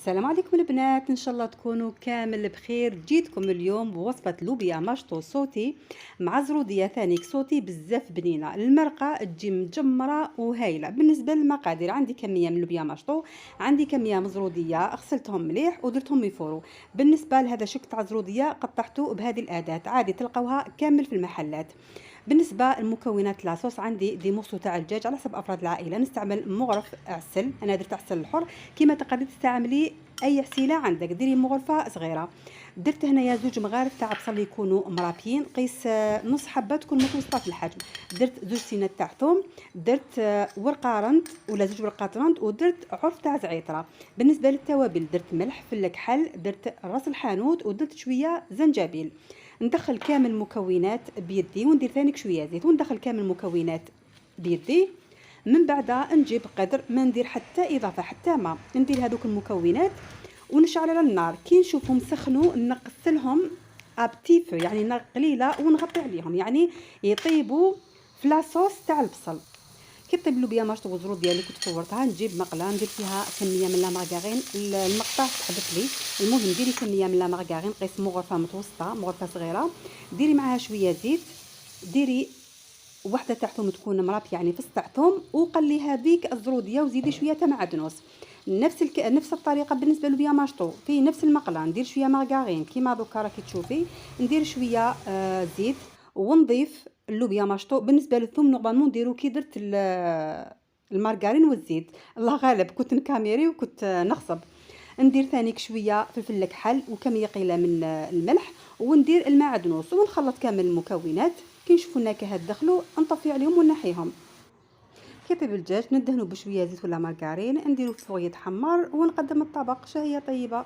السلام عليكم البنات، ان شاء الله تكونوا كامل بخير. جيتكم اليوم بوصفه لوبيا مشطو صوتي مع زروديه ثانيك صوتي بزاف بنينه. المرقه تجي مجمره وهايله. بالنسبه للمقادير، عندي كميه من لوبيا مشطو، عندي كميه من زروديه غسلتهم مليح ودرتهم يفوروا. بالنسبه لهذا الشكل تاع زروديه قطعته بهذه الاداه، عادي تلقوها كامل في المحلات. بالنسبه لمكونات لاصوص، عندي دي مورسو تاع الدجاج على حسب افراد العائله. نستعمل مغرف عسل، انا درت عسل الحر. كيما تقدري تستعملي اي عسيله عندك، ديري مغرفه صغيره. درت هنايا زوج مغارف تاع بصل يكونوا مرابيين، قيس نص حبه تكون متوسطه في الحجم. درت زوج سينات تاع ثوم، درت ورقه رند ولا زوج ورقات رند، ودرت عرف تاع زعيطره. بالنسبه للتوابل، درت ملح، فله كحل، درت راس الحانوت، ودرت شويه زنجبيل. ندخل كامل المكونات بيدي وندير ثاني شويه زيت، وندخل كامل المكونات بيدي. من بعدها نجيب قدر ما ندير حتى اضافه حتى ما ندير هذوك المكونات ونشعل على النار. كي نشوفهم سخنوا نقص لهم ابتيف، يعني نار قليله، ونغطي عليهم يعني يطيبوا في لاصوص تاع البصل. كي طيب اللوبيا ماشطو والزرود ديالي كنت فورتها، نجيب مقله ندير فيها كميه من لا مارغارين. المقطع تحبس لي. المهم ديري كميه من لا مارغارين، قيس مغرفه متوسطه، مغرفه صغيره. ديري معاها شويه زيت، ديري وحده تاع ثوم تكون مراب يعني فص تاع ثوم، وقلي هذيك الزروديه وزيدي شويه تاع معدنوس. نفس الطريقه بالنسبه للوبيا ماشطو، في نفس المقله ندير شويه مارغارين كيما دوكا راكي تشوفي. ندير شويه زيت، ونضيف اللوبيا ماشطو. بالنسبه للثوم نورمالمون نديرو كي درت المارغرين والزيت، الله غالب كنت نكاميري وكنت نغصب. ندير ثانيك شويه فلفل كحل وكميه قليله من الملح، وندير المعدنوس، ونخلط كامل المكونات. كي نشوفوا النكهه دخلوا نطفي عليهم ونحيهم. كي يطيب الدجاج ندهنه بشويه زيت ولا مارغرين، نديرو فوق يتحمر ونقدم الطبق. شهيه طيبه.